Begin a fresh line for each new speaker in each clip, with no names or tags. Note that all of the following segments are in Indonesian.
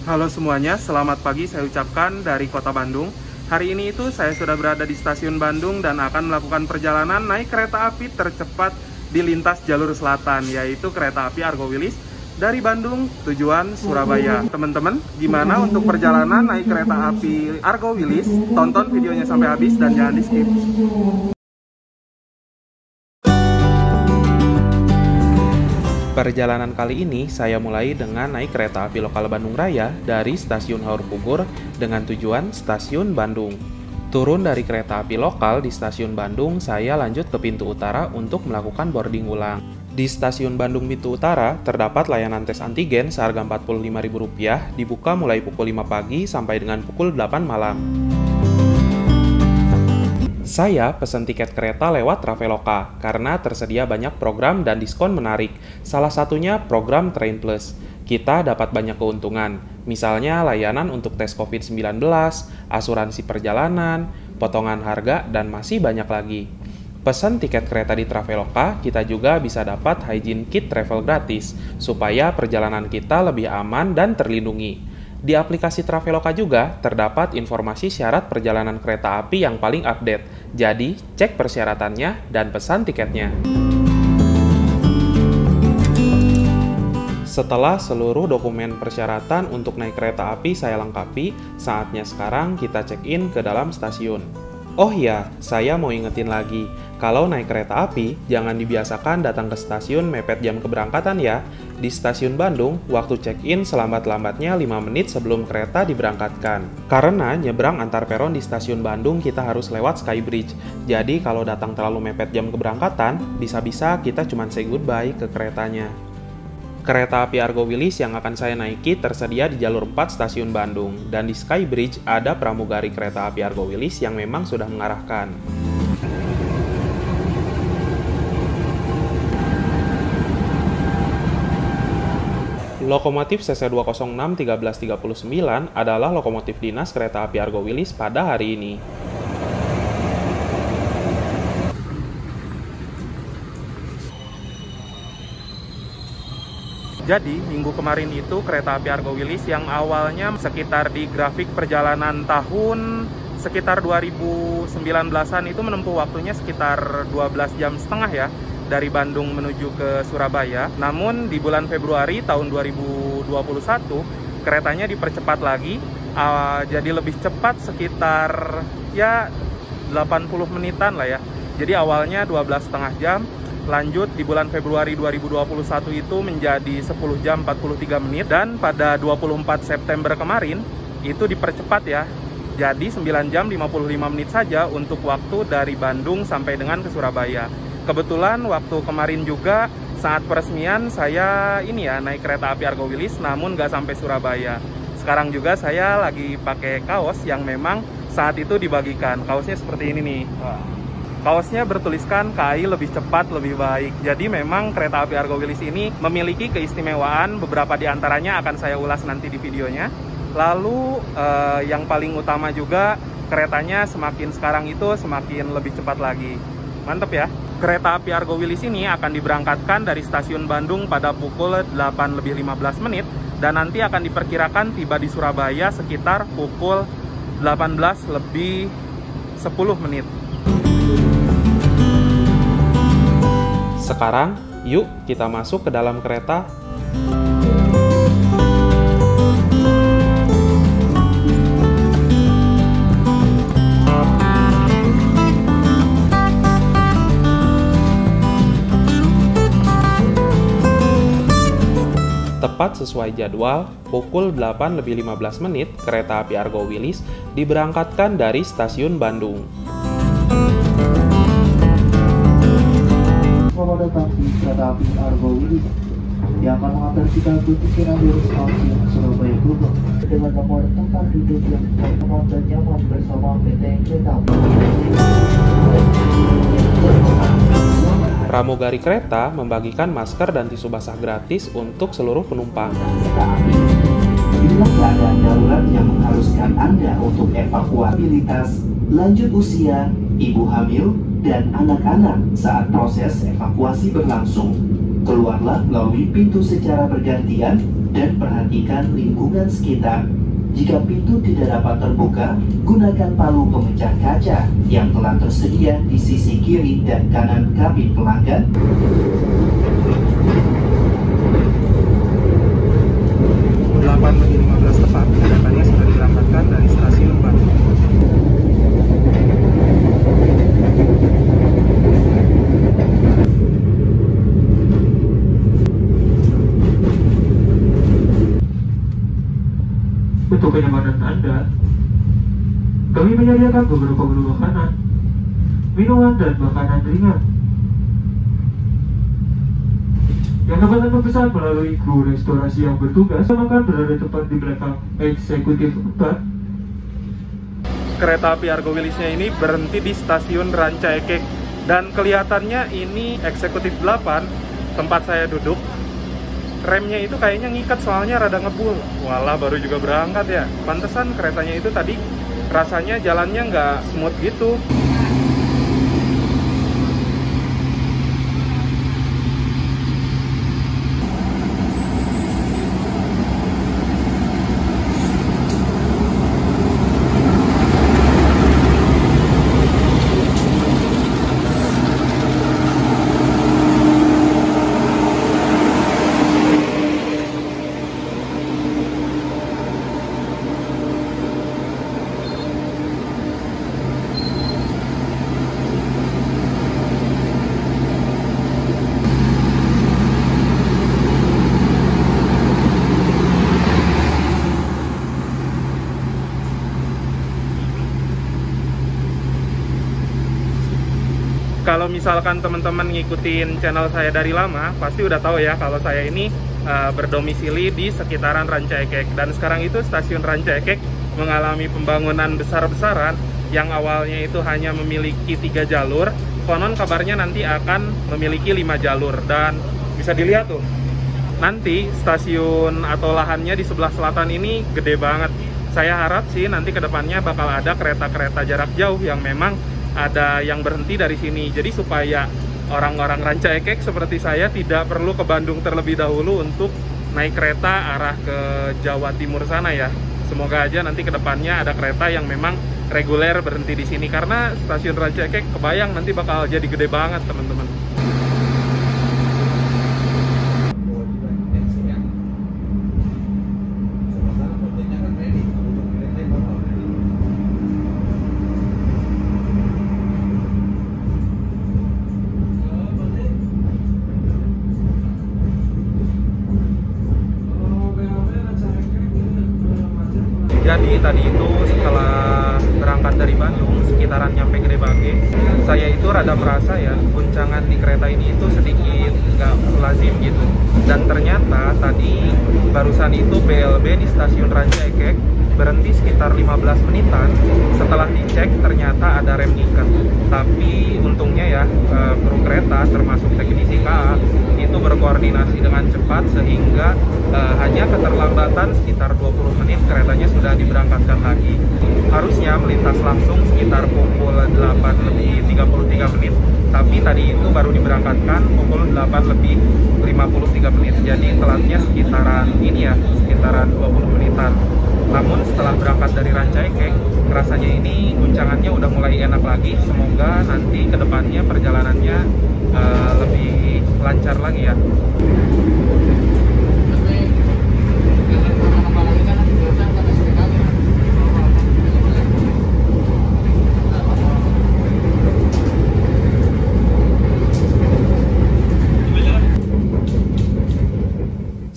Halo semuanya, selamat pagi saya ucapkan dari Kota Bandung. Hari ini saya sudah berada di stasiun Bandung dan akan melakukan perjalanan naik kereta api tercepat di lintas jalur selatan, yaitu kereta api Argo Wilis dari Bandung tujuan Surabaya. Teman-teman, gimana untuk perjalanan naik kereta api Argo Wilis? Tonton videonya sampai habis dan jangan di-skip. Perjalanan kali ini saya mulai dengan naik kereta api lokal Bandung Raya dari stasiun Haur Pugur dengan tujuan stasiun Bandung. Turun dari kereta api lokal di stasiun Bandung, saya lanjut ke pintu utara untuk melakukan boarding ulang. Di stasiun Bandung pintu utara terdapat layanan tes antigen seharga Rp45.000, dibuka mulai pukul 5 pagi sampai dengan pukul 8 malam. Saya pesen tiket kereta lewat Traveloka karena tersedia banyak program dan diskon menarik. Salah satunya program Train Plus. Kita dapat banyak keuntungan, misalnya layanan untuk tes COVID-19, asuransi perjalanan, potongan harga, dan masih banyak lagi. Pesan tiket kereta di Traveloka, kita juga bisa dapat hygiene kit travel gratis, supaya perjalanan kita lebih aman dan terlindungi. Di aplikasi Traveloka juga terdapat informasi syarat perjalanan kereta api yang paling update. Jadi, cek persyaratannya dan pesan tiketnya. Setelah seluruh dokumen persyaratan untuk naik kereta api saya lengkapi, saatnya sekarang kita check-in ke dalam stasiun. Oh iya, saya mau ingetin lagi, kalau naik kereta api, jangan dibiasakan datang ke stasiun mepet jam keberangkatan ya. Di stasiun Bandung, waktu check-in selambat-lambatnya 5 menit sebelum kereta diberangkatkan. Karena nyebrang antar peron di stasiun Bandung kita harus lewat Skybridge. Jadi kalau datang terlalu mepet jam keberangkatan, bisa-bisa kita cuma say goodbye ke keretanya. Kereta api Argo Wilis yang akan saya naiki tersedia di jalur 4 stasiun Bandung, dan di Skybridge ada pramugari kereta api Argo Wilis yang memang sudah mengarahkan. Lokomotif CC206 1339 adalah lokomotif dinas kereta api Argo Wilis pada hari ini. Jadi, minggu kemarin itu kereta api Argo Wilis yang awalnya sekitar di grafik perjalanan tahun sekitar 2019-an itu menempuh waktunya sekitar 12 jam setengah ya dari Bandung menuju ke Surabaya. Namun di bulan Februari tahun 2021 keretanya dipercepat lagi, jadi lebih cepat sekitar ya 80 menitan lah ya. Jadi awalnya 12,5 jam. Lanjut di bulan Februari 2021 itu menjadi 10 jam 43 menit, dan pada 24 September kemarin itu dipercepat ya. Jadi 9 jam 55 menit saja untuk waktu dari Bandung sampai dengan ke Surabaya. Kebetulan waktu kemarin juga saat peresmian saya naik kereta api Argo Wilis namun nggak sampai Surabaya. Sekarang juga saya lagi pakai kaos yang memang saat itu dibagikan. Kaosnya seperti ini nih. Kaosnya bertuliskan KAI lebih cepat, lebih baik. Jadi memang kereta api Argo Wilis ini memiliki keistimewaan, beberapa di antaranya akan saya ulas nanti di videonya. Lalu yang paling utama juga keretanya semakin lebih cepat lagi. Mantep ya. Kereta api Argo Wilis ini akan diberangkatkan dari stasiun Bandung pada pukul 8:15 dan nanti akan diperkirakan tiba di Surabaya sekitar pukul 18:10. Sekarang, yuk kita masuk ke dalam kereta. Tepat sesuai jadwal, pukul 8:15 kereta api Argo Wilis diberangkatkan dari stasiun Bandung.
Selamat datang di kereta api Argo Wilis yang akan mengantar kita ke tujuan dari stasiun Surabaya Bogor dengan nomor tempat duduk yang terkenal dan nyaman bersama PT Kereta Api.
Pramugari kereta membagikan masker dan tisu basah gratis untuk seluruh penumpang.
Inilah keadaan darurat yang mengharuskan Anda untuk evakuabilitas, lanjut usia, ibu hamil, dan anak-anak saat proses evakuasi berlangsung. Keluarlah melalui pintu secara bergantian dan perhatikan lingkungan sekitar. Jika pintu tidak dapat terbuka, gunakan palu pemecah kaca yang telah tersedia di sisi kiri dan kanan kabin pelanggan.
8:15 tepat, kedatangannya sudah diberangkatkan dari stasiun Bandung.
Untuk kenyamanan Anda, kami menyediakan beberapa menu makanan, minuman, dan makanan ringan yang dapat Anda pesan melalui kru restorasi yang bertugas. Makan berada tepat di belakang eksekutif 4.
Kereta api Argo Wilis-nya ini berhenti di stasiun Rancaekek dan kelihatannya ini eksekutif 8 tempat saya duduk. Remnya itu kayaknya ngikat soalnya rada ngebul. Walah, baru juga berangkat ya. Pantesan keretanya itu tadi rasanya jalannya nggak smooth gitu. Kalau misalkan teman-teman ngikutin channel saya dari lama, pasti udah tahu ya kalau saya ini berdomisili di sekitaran Rancaekek. Dan sekarang itu stasiun Rancaekek mengalami pembangunan besar-besaran yang awalnya itu hanya memiliki 3 jalur. Konon kabarnya nanti akan memiliki 5 jalur. Dan bisa dilihat tuh, nanti stasiun atau lahannya di sebelah selatan ini gede banget. Saya harap sih nanti kedepannya bakal ada kereta-kereta jarak jauh yang memang ada yang berhenti dari sini. Jadi supaya orang-orang Rancaekek seperti saya tidak perlu ke Bandung terlebih dahulu untuk naik kereta arah ke Jawa Timur sana ya. Semoga aja nanti kedepannya ada kereta yang memang reguler berhenti di sini, karena stasiun Rancaekek kebayang nanti bakal jadi gede banget teman-teman. Jadi tadi itu setelah berangkat dari Bandung, sekitaran nyampe Gede Bage, saya itu rada merasa ya, guncangan di kereta ini itu sedikit nggak lazim gitu. Dan ternyata tadi barusan itu BLB di stasiun Rancaekek berhenti sekitar 15 menitan. Setelah dicek ternyata ada rem ngikat. Tapi untungnya ya kru kereta termasuk teknisi KA itu berkoordinasi dengan cepat sehingga hanya keterlambatan sekitar 20 menit keretanya sudah diberangkatkan lagi. Harusnya melintas langsung sekitar pukul 8:33 menit, tapi tadi itu baru diberangkatkan pukul 8:53 menit. Jadi telatnya sekitaran ini ya, sekitaran 20 menitan. Namun setelah berangkat dari Rancaekek, rasanya ini guncangannya udah mulai enak lagi. Semoga nanti kedepannya perjalanannya lebih lancar lagi ya.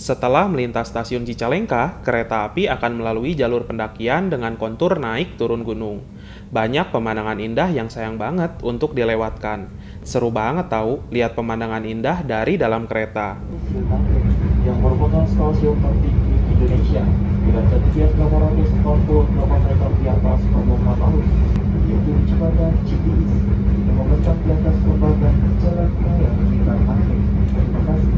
Setelah melintas stasiun Cicalengka, kereta api akan melalui jalur pendakian dengan kontur naik turun gunung. Banyak pemandangan indah yang sayang banget untuk dilewatkan. Seru banget tahu lihat pemandangan indah dari dalam kereta.
Yang merupakan stasiun tertinggi di Indonesia dengan ketinggian 848 meter di atas permukaan laut, yaitu jembatan Cibilis yang membentang di atas lembaga Jalan Raya Bintang Aceh. Terima kasih.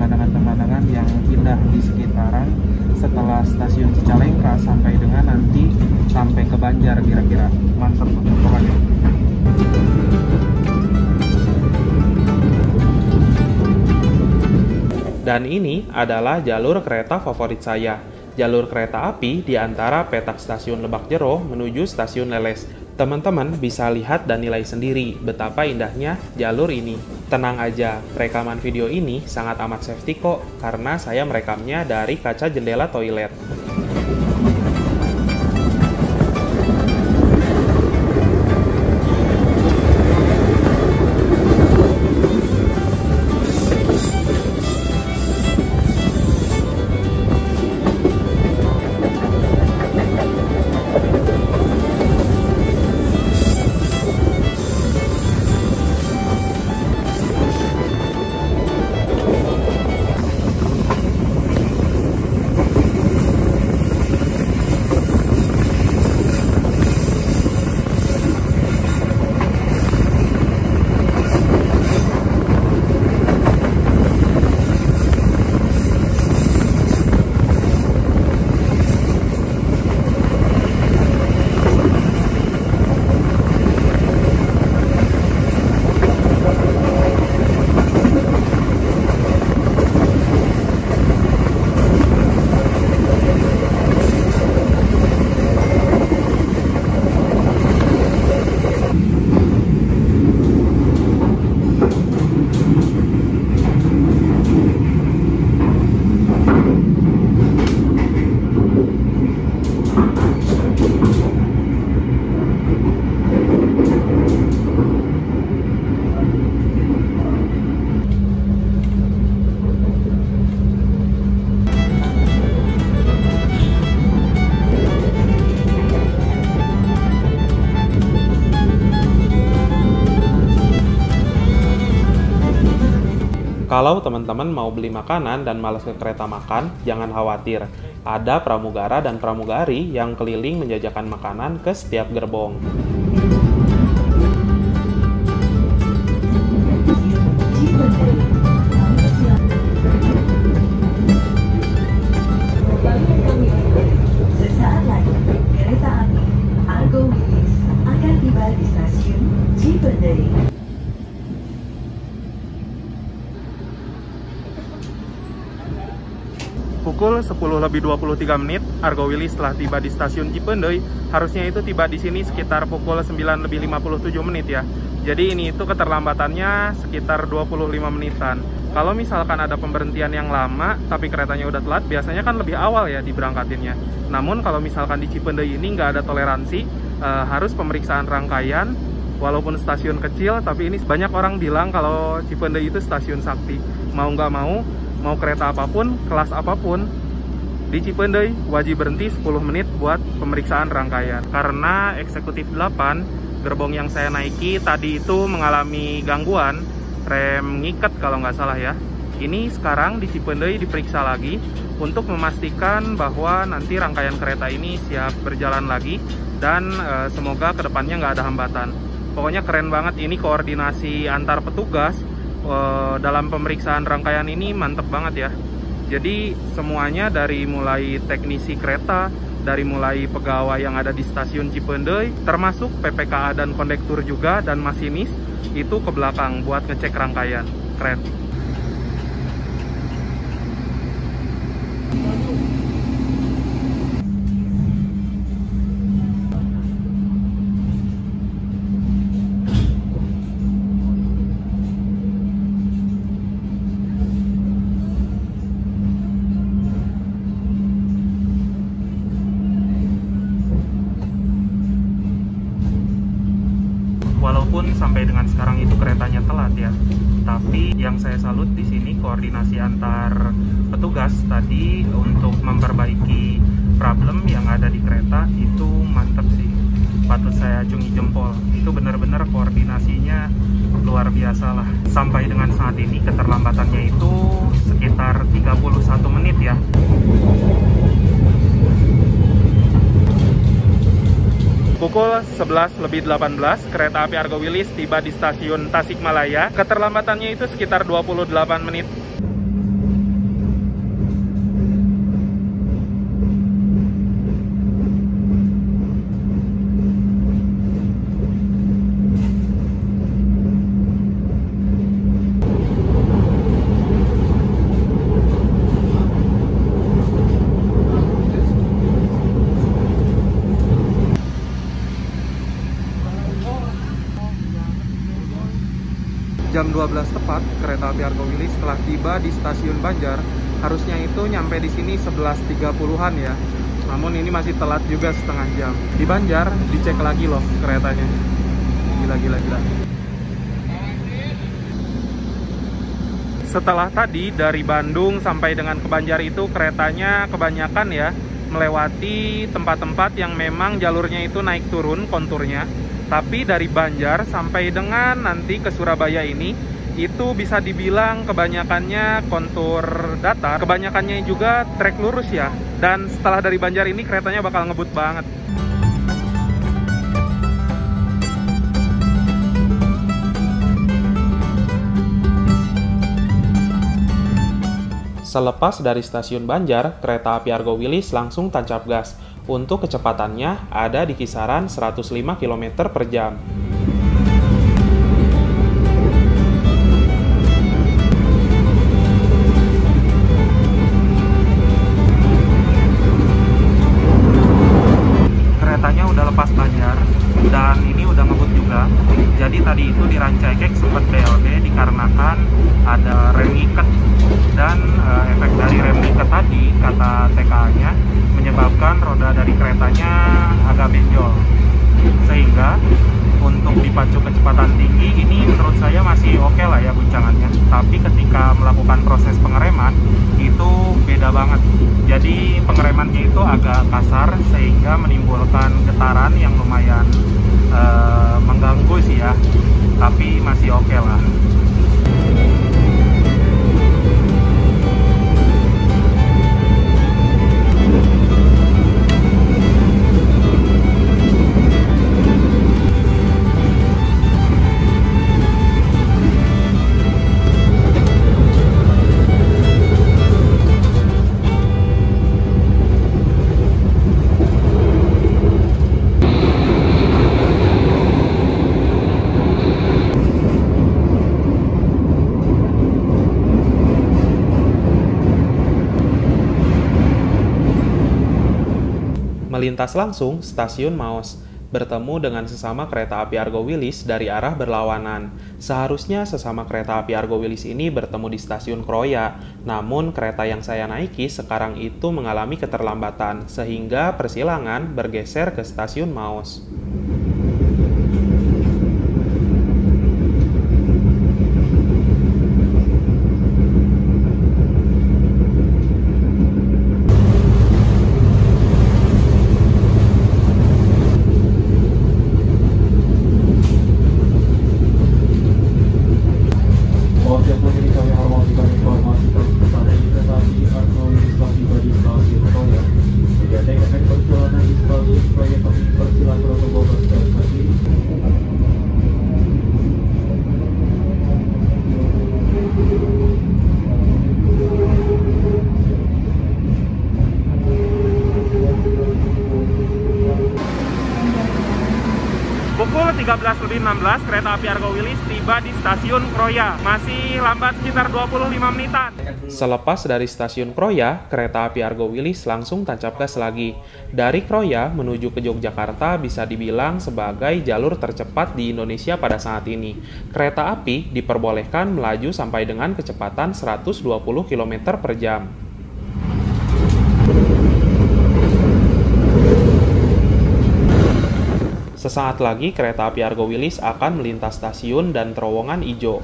pemandangan-pemandangan yang indah di sekitaran setelah stasiun Cicalengka sampai dengan nanti sampai ke Banjar kira-kira. Mantap pokoknya. Dan ini adalah jalur kereta favorit saya. Jalur kereta api di antara petak stasiun Lebak Jero menuju stasiun Leles. Teman-teman bisa lihat dan nilai sendiri betapa indahnya jalur ini. Tenang aja, rekaman video ini sangat amat safety kok, karena saya merekamnya dari kaca jendela toilet. Kalau teman-teman mau beli makanan dan malas ke kereta makan, jangan khawatir. Ada pramugara dan pramugari yang keliling menjajakan makanan ke setiap gerbong.
Sesaat lagi, kereta api Argo Wilis akan tiba di stasiun Cipendei.
Pukul 10:23, Argo Wilis telah tiba di stasiun Cipendei. Harusnya itu tiba di sini sekitar pukul 9:57 ya. Jadi ini itu keterlambatannya sekitar 25 menitan. Kalau misalkan ada pemberhentian yang lama, tapi keretanya udah telat, biasanya kan lebih awal ya diberangkatinnya. Namun kalau misalkan di Cipendei ini nggak ada toleransi, harus pemeriksaan rangkaian. Walaupun stasiun kecil, tapi ini banyak orang bilang kalau Cipendei itu stasiun sakti. Mau nggak mau kereta apapun, kelas apapun, di Cipendei wajib berhenti 10 menit buat pemeriksaan rangkaian. Karena eksekutif 8, gerbong yang saya naiki tadi itu mengalami gangguan, rem ngiket kalau nggak salah ya. Ini sekarang di Cipendei diperiksa lagi untuk memastikan bahwa nanti rangkaian kereta ini siap berjalan lagi dan semoga kedepannya nggak ada hambatan. Pokoknya keren banget ini koordinasi antar petugas. Dalam pemeriksaan rangkaian ini mantep banget ya. Jadi semuanya dari mulai teknisi kereta, dari mulai pegawai yang ada di stasiun Cipendei, termasuk PPKA dan kondektur juga dan masinis itu ke belakang buat ngecek rangkaian. Keren. Walaupun sampai dengan sekarang itu keretanya telat ya, tapi yang saya salut di sini koordinasi antar petugas tadi untuk memperbaiki problem yang ada di kereta itu mantap sih. Patut saya acungi jempol. Itu benar-benar koordinasinya luar biasa lah. Sampai dengan saat ini keterlambatannya itu sekitar 31 menit ya. Pukul 11:18, kereta api Argo Wilis tiba di stasiun Tasikmalaya. Keterlambatannya itu sekitar 28 menit. 12 tepat kereta api Argo Wilis setelah tiba di stasiun Banjar. Harusnya itu nyampe di sini 11.30-an ya. Namun ini masih telat juga setengah jam. Di Banjar dicek lagi loh keretanya. Gila. Setelah tadi dari Bandung sampai dengan ke Banjar itu keretanya kebanyakan ya melewati tempat-tempat yang memang jalurnya itu naik turun konturnya. Tapi dari Banjar sampai dengan nanti ke Surabaya ini itu bisa dibilang kebanyakannya kontur datar, kebanyakannya juga trek lurus ya. Dan setelah dari Banjar ini keretanya bakal ngebut banget. Selepas dari stasiun Banjar, kereta api Argo Wilis langsung tancap gas. Untuk kecepatannya ada di kisaran 105 km per jam. Keretanya udah lepas Banjar dan ini udah ngebut juga. Jadi tadi itu di Rancaikek sempat BLD dikarenakan ada rem iket. Dan efek dari rem iket tadi, kata TKA-nya, menyebabkan roda dari keretanya agak benjol. Sehingga untuk dipacu kecepatan tinggi ini menurut saya masih oke lah ya guncangannya. Tapi ketika melakukan proses pengereman itu beda banget. Jadi pengeremannya itu agak kasar sehingga menimbulkan getaran yang lumayan mengganggu sih ya. Tapi masih oke lah. Melintas langsung stasiun Maos, bertemu dengan sesama kereta api Argo Wilis dari arah berlawanan. Seharusnya sesama kereta api Argo Wilis ini bertemu di stasiun Kroya, namun kereta yang saya naiki sekarang itu mengalami keterlambatan, sehingga persilangan bergeser ke stasiun Maos. Pukul 13.16 kereta api Argo Wilis tiba di stasiun Kroya. Masih lambat sekitar 25 menitan. Selepas dari stasiun Kroya, kereta api Argo Wilis langsung tancap gas lagi. Dari Kroya menuju ke Yogyakarta bisa dibilang sebagai jalur tercepat di Indonesia pada saat ini. Kereta api diperbolehkan melaju sampai dengan kecepatan 120 km per jam. Sesaat lagi kereta api Argo Wilis akan melintas stasiun dan terowongan Ijo.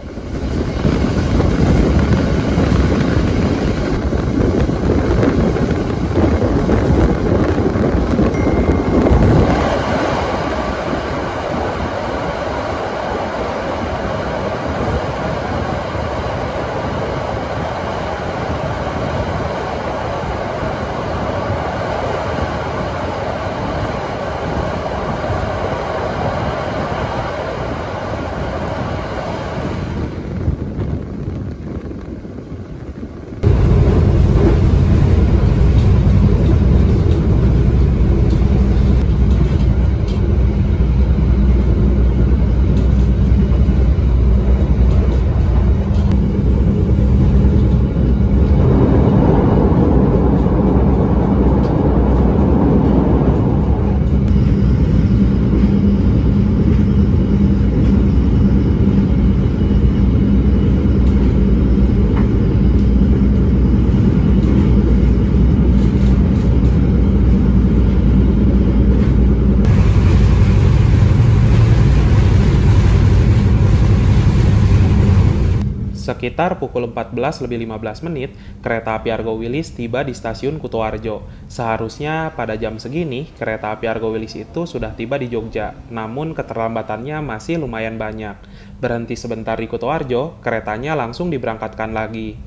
Sekitar pukul 14.15, kereta api Argo Wilis tiba di stasiun Kutoarjo. Seharusnya pada jam segini, kereta api Argo Wilis itu sudah tiba di Jogja, namun keterlambatannya masih lumayan banyak. Berhenti sebentar di Kutoarjo, keretanya langsung diberangkatkan lagi.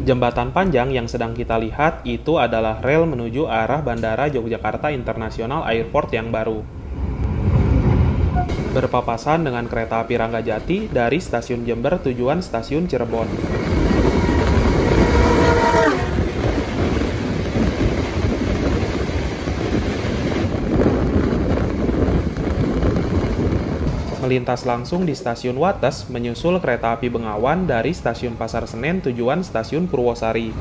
Jembatan panjang yang sedang kita lihat itu adalah rel menuju arah Bandara Yogyakarta International Airport yang baru. Berpapasan dengan kereta api Ranggajati dari stasiun Jember tujuan stasiun Cirebon. Melintas langsung di stasiun Wates, menyusul kereta api Bengawan dari stasiun Pasar Senen tujuan stasiun Purwosari.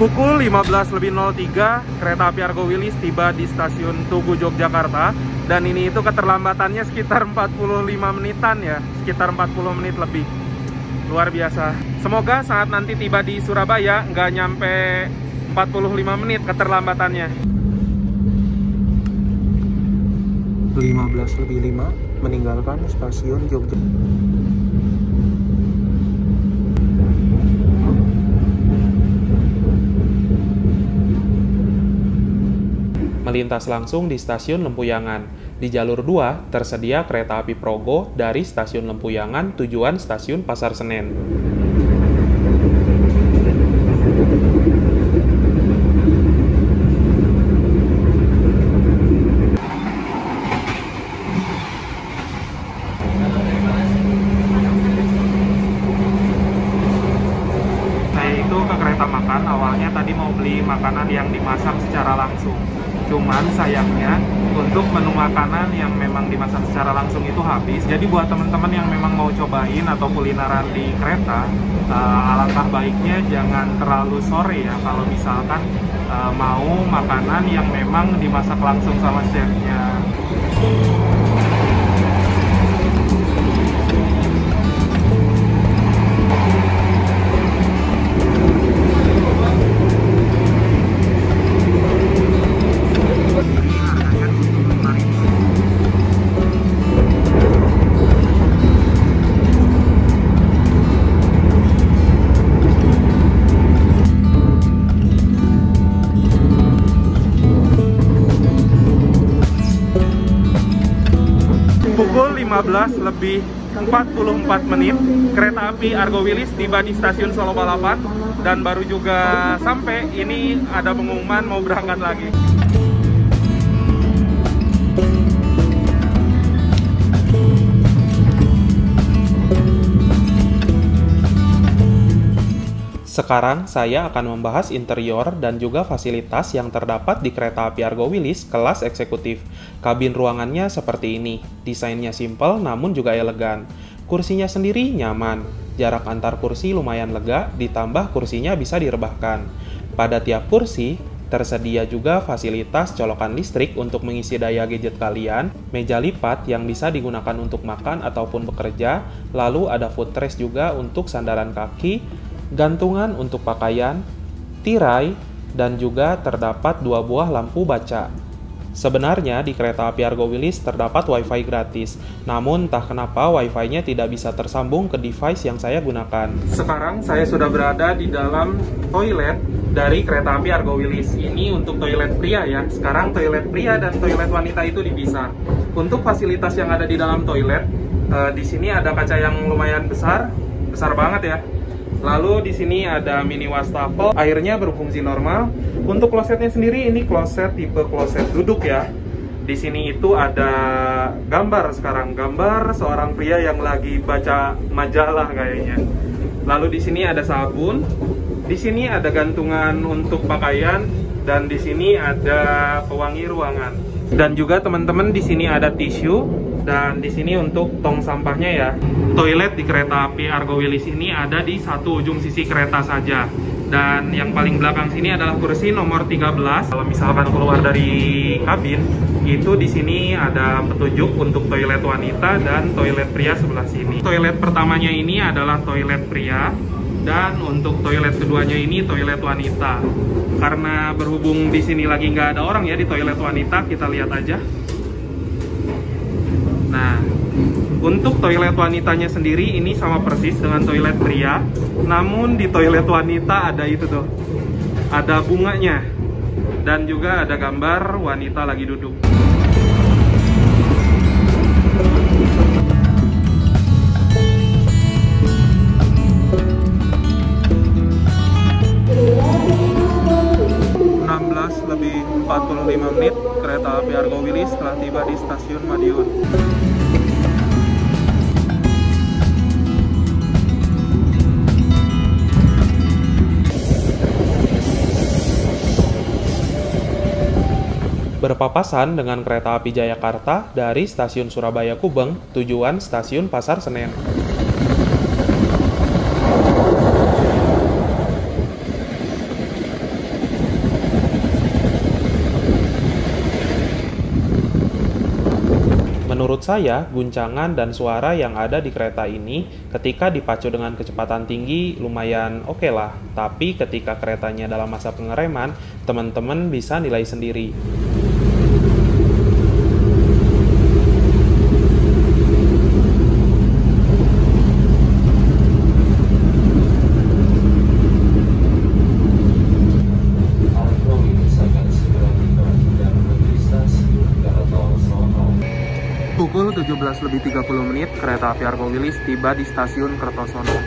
Pukul 15.03, kereta api Argo Wilis tiba di stasiun Tugu Yogyakarta, dan ini itu keterlambatannya sekitar 45 menitan ya, sekitar 40 menit lebih. Luar biasa. Semoga saat nanti tiba di Surabaya nggak nyampe 45 menit keterlambatannya.
15.05 meninggalkan stasiun Jogja.
Melintas langsung di stasiun Lempuyangan. Di jalur 2 tersedia kereta api Progo dari stasiun Lempuyangan tujuan stasiun Pasar Senen. Saya itu ke kereta makan, awalnya tadi mau beli makanan yang dimasak secara langsung. Cuman sayangnya untuk menu makanan yang memang dimasak secara langsung itu habis. Jadi buat teman-teman yang memang mau cobain atau kulineran di kereta, alangkah baiknya jangan terlalu sore ya kalau misalkan mau makanan yang memang dimasak langsung sama chefnya. Pukul 15.44, kereta api Argo Wilis tiba di stasiun Solo Balapan dan baru juga sampai. Ini ada pengumuman mau berangkat lagi. Sekarang saya akan membahas interior dan juga fasilitas yang terdapat di kereta api Argo Wilis kelas eksekutif. Kabin ruangannya seperti ini, desainnya simpel namun juga elegan. Kursinya sendiri nyaman. jarak antar kursi lumayan lega, ditambah kursinya bisa direbahkan. Pada tiap kursi, tersedia juga fasilitas colokan listrik untuk mengisi daya gadget kalian, meja lipat yang bisa digunakan untuk makan ataupun bekerja, lalu ada footrest juga untuk sandaran kaki, gantungan untuk pakaian, tirai, dan juga terdapat 2 buah lampu baca. Sebenarnya di kereta api Argo Wilis terdapat wifi gratis, namun entah kenapa wifi-nya tidak bisa tersambung ke device yang saya gunakan. Sekarang saya sudah berada di dalam toilet dari kereta api Argo Wilis. Ini untuk toilet pria ya. Sekarang toilet pria dan toilet wanita itu dipisah. Untuk fasilitas yang ada di dalam toilet, di sini ada kaca yang lumayan besar banget ya. Lalu di sini ada mini wastafel, airnya berfungsi normal. Untuk klosetnya sendiri ini kloset tipe kloset duduk ya. Di sini itu ada gambar sekarang, gambar seorang pria yang lagi baca majalah kayaknya. Lalu di sini ada sabun, di sini ada gantungan untuk pakaian, dan di sini ada pewangi ruangan. Dan juga teman-teman di sini ada tisu. Dan di sini untuk tong sampahnya ya. Toilet di kereta api Argo Wilis ini ada di satu ujung sisi kereta saja. Dan yang paling belakang sini adalah kursi nomor 13. Kalau misalkan keluar dari kabin, itu di sini ada petunjuk untuk toilet wanita dan toilet pria sebelah sini. Toilet pertamanya ini adalah toilet pria, dan untuk toilet keduanya ini toilet wanita. Karena berhubung di sini lagi nggak ada orang ya di toilet wanita, kita lihat aja. Nah, untuk toilet wanitanya sendiri ini sama persis dengan toilet pria, namun di toilet wanita ada itu tuh, ada bunganya, dan juga ada gambar wanita lagi duduk. Lebih 45 menit, kereta api Argo Wilis telah tiba di stasiun Madiun. Berpapasan dengan kereta api Jayakarta dari stasiun Surabaya Kubeng, tujuan stasiun Pasar Senen. Menurut saya, guncangan dan suara yang ada di kereta ini ketika dipacu dengan kecepatan tinggi lumayan oke lah. Tapi ketika keretanya dalam masa pengereman, teman-teman bisa nilai sendiri. Pukul 17.30 kereta api Argo Wilis tiba di stasiun Kertosono.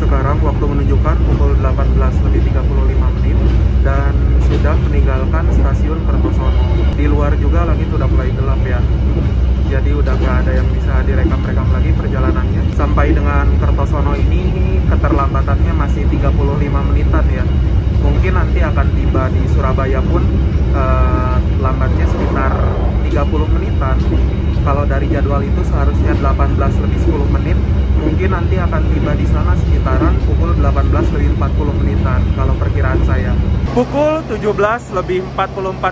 Sekarang waktu menunjukkan pukul 18.35 dan sudah meninggalkan stasiun Kertosono. Di luar juga langit udah mulai gelap ya, jadi udah nggak ada yang bisa direkam-rekam lagi perjalanannya. Sampai dengan Kertosono ini keterlambatannya masih 35 menitan ya. Mungkin nanti akan tiba di Surabaya pun lambatnya sekitar 30 menitan. Kalau dari jadwal itu seharusnya 18.10 menit, mungkin nanti akan tiba di sana sekitaran pukul 18.40 menitan kalau perkiraan saya. Pukul 17.44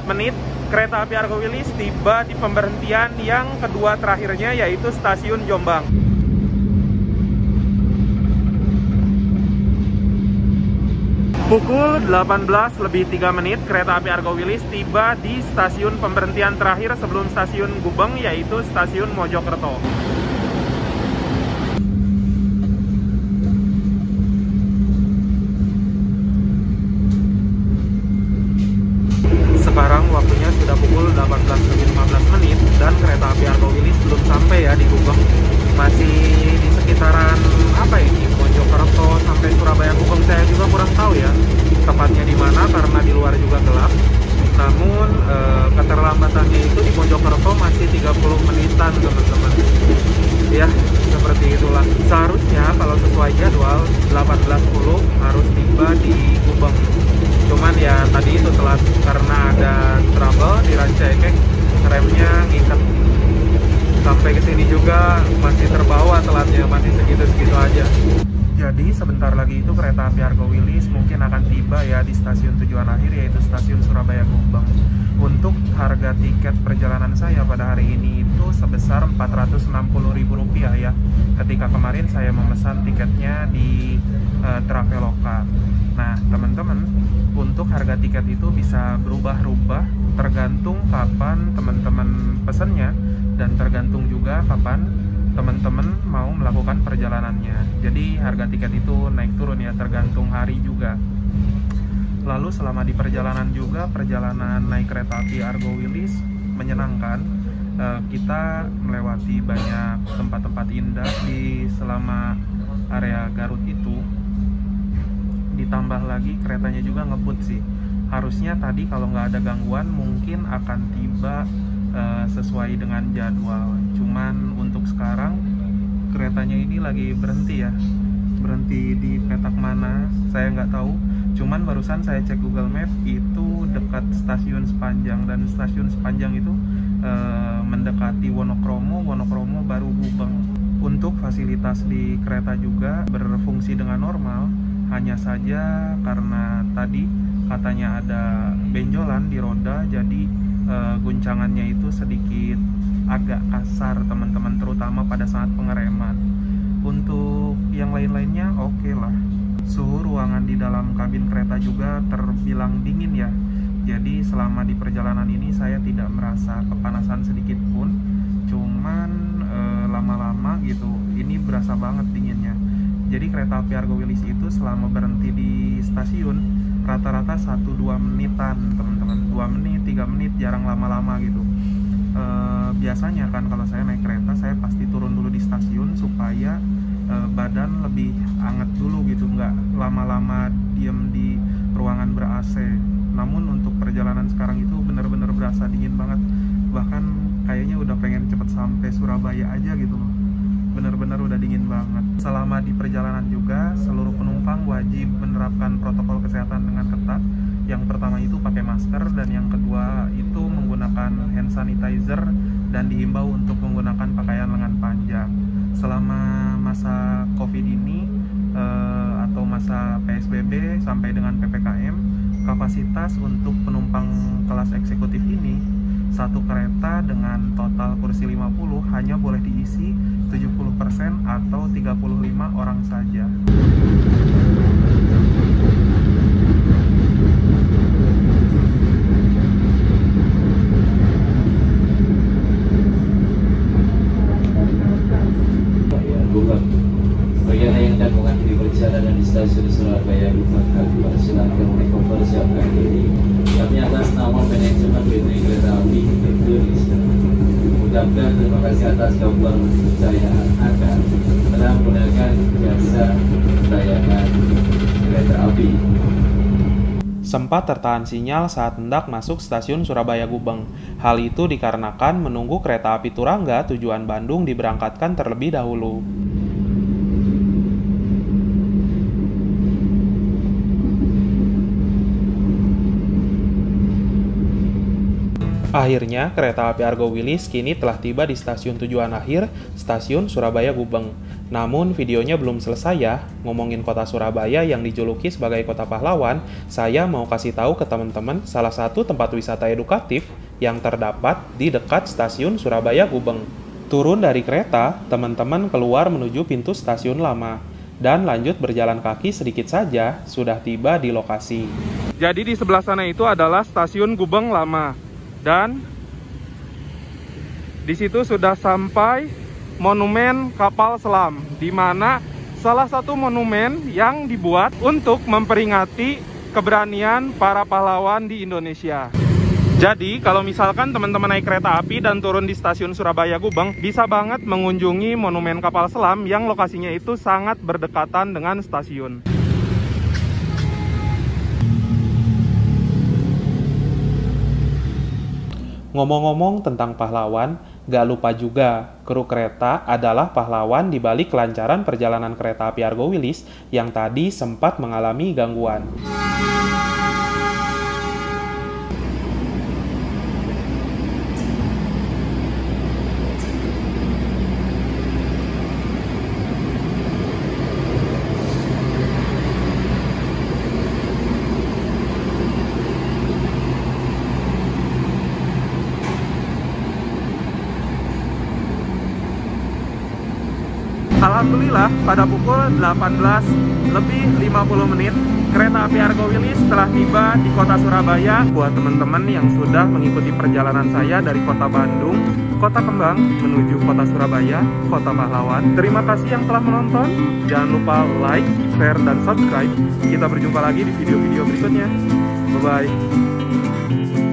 menit, kereta api Argo Wilis tiba di pemberhentian yang kedua terakhirnya, yaitu stasiun Jombang. Pukul 18.03 menit, kereta api Argo Wilis tiba di stasiun pemberhentian terakhir sebelum stasiun Gubeng, yaitu stasiun Mojokerto. Sekarang waktunya sudah pukul 18.15 menit dan kereta api Argo Wilis belum sampai ya di Gubeng. Masih di sekitaran apa ini, Mojokerto sampai Surabaya Gubeng, saya juga kurang tahu ya tepatnya di mana karena di luar juga gelap. Namun keterlambatannya itu di Mojokerto masih 30 menitan teman-teman. harus tiba di Gubeng. Cuman ya tadi itu telat karena ada trouble di Rancaikek, remnya ngikat. Sampai ke sini juga masih terbawa telatnya, masih segitu-segitu aja. Jadi sebentar lagi itu kereta api Argo Wilis mungkin akan tiba ya di stasiun tujuan akhir, yaitu stasiun Surabaya Gubeng. Untuk harga tiket perjalanan saya pada hari ini itu sebesar Rp460.000 ya. Ketika kemarin saya memesan tiketnya di Traveloka. Nah teman-teman, untuk harga tiket itu bisa berubah-ubah tergantung kapan teman-teman pesennya, dan tergantung juga kapan teman-teman mau melakukan perjalanannya. Jadi harga tiket itu naik turun ya, tergantung hari juga. Lalu selama di perjalanan juga, perjalanan naik kereta api Argo Wilis menyenangkan. Kita melewati banyak tempat-tempat indah di selama area Garut itu. Ditambah lagi keretanya juga ngebut sih. Harusnya tadi kalau nggak ada gangguan mungkin akan tiba sesuai dengan jadwal. Cuman untuk sekarang keretanya ini lagi berhenti ya. Berhenti di petak mana saya nggak tahu. Cuman barusan saya cek Google Map itu dekat stasiun Sepanjang, dan stasiun Sepanjang itu mendekati Wonokromo baru Gubeng. Untuk fasilitas di kereta juga berfungsi dengan normal, hanya saja karena tadi katanya ada benjolan di roda, jadi guncangannya itu sedikit agak kasar teman-teman, terutama pada saat pengereman. Untuk yang lain-lainnya oke lah. Suhu ruangan di dalam kabin kereta juga terbilang dingin ya. Jadi selama di perjalanan ini saya tidak merasa kepanasan sedikit pun. Cuman lama-lama gitu ini berasa banget dinginnya. Jadi kereta api Argo Wilis itu selama berhenti di stasiun rata-rata 1-2 menitan teman-teman, 2 menit, 3 menit, jarang lama-lama gitu. Biasanya kan kalau saya naik kereta saya pasti turun dulu di stasiun supaya badan lebih hangat dulu gitu, nggak lama-lama diem di ruangan ber-AC. Namun untuk perjalanan sekarang itu bener-bener berasa dingin banget, bahkan kayaknya udah pengen cepet sampai Surabaya aja gitu loh. Bener-bener udah dingin banget. Selama di perjalanan juga seluruh penumpang wajib menerapkan protokol kesehatan dengan ketat. Yang pertama itu pakai masker, dan yang kedua itu menggunakan hand sanitizer, dan dihimbau untuk menggunakan pakaian lengan panjang. Selama masa COVID ini atau masa PSBB sampai dengan PPKM, kapasitas untuk penumpang kelas eksekutif ini satu kereta dengan total kursi 50 hanya boleh diisi 70% atau 35 orang saja.
Bagi yang dapat di perjalanan di stasiun Surabaya Gubeng, kami persilakan mempersiapkan diri. Kami atas nama manajemen PT Kereta Api Indonesia mengucapkan terima kasih atas kepercayaan Anda telah menggunakan jasa layanan kereta api.
Sempat tertahan sinyal saat hendak masuk stasiun Surabaya Gubeng. Hal itu dikarenakan menunggu kereta api Turangga tujuan Bandung diberangkatkan terlebih dahulu. Akhirnya, kereta api Argo Wilis kini telah tiba di stasiun tujuan akhir, stasiun Surabaya Gubeng. Namun, videonya belum selesai ya. Ngomongin kota Surabaya yang dijuluki sebagai kota pahlawan, saya mau kasih tahu ke teman-teman salah satu tempat wisata edukatif yang terdapat di dekat stasiun Surabaya Gubeng. Turun dari kereta, teman-teman keluar menuju pintu stasiun lama, dan lanjut berjalan kaki sedikit saja, sudah tiba di lokasi.
Jadi di sebelah sana itu adalah stasiun Gubeng Lama. Dan di situ sudah sampai monumen kapal selam, di mana salah satu monumen yang dibuat untuk memperingati keberanian para pahlawan di Indonesia. Jadi kalau misalkan teman-teman naik kereta api dan turun di stasiun Surabaya Gubeng, bisa banget mengunjungi monumen kapal selam yang lokasinya itu sangat berdekatan dengan stasiun.
Ngomong-ngomong tentang pahlawan, Gak lupa juga, kru kereta adalah pahlawan di balik kelancaran perjalanan kereta api Argo Wilis yang tadi sempat mengalami gangguan.
Alhamdulillah, pada pukul 18:50 kereta api Argo Wilis telah tiba di kota Surabaya. Buat teman-teman yang sudah mengikuti perjalanan saya dari kota Bandung, kota Kembang, menuju kota Surabaya, kota pahlawan. Terima kasih yang telah menonton. Jangan lupa like, share, dan subscribe. Kita berjumpa lagi di video-video berikutnya. Bye-bye.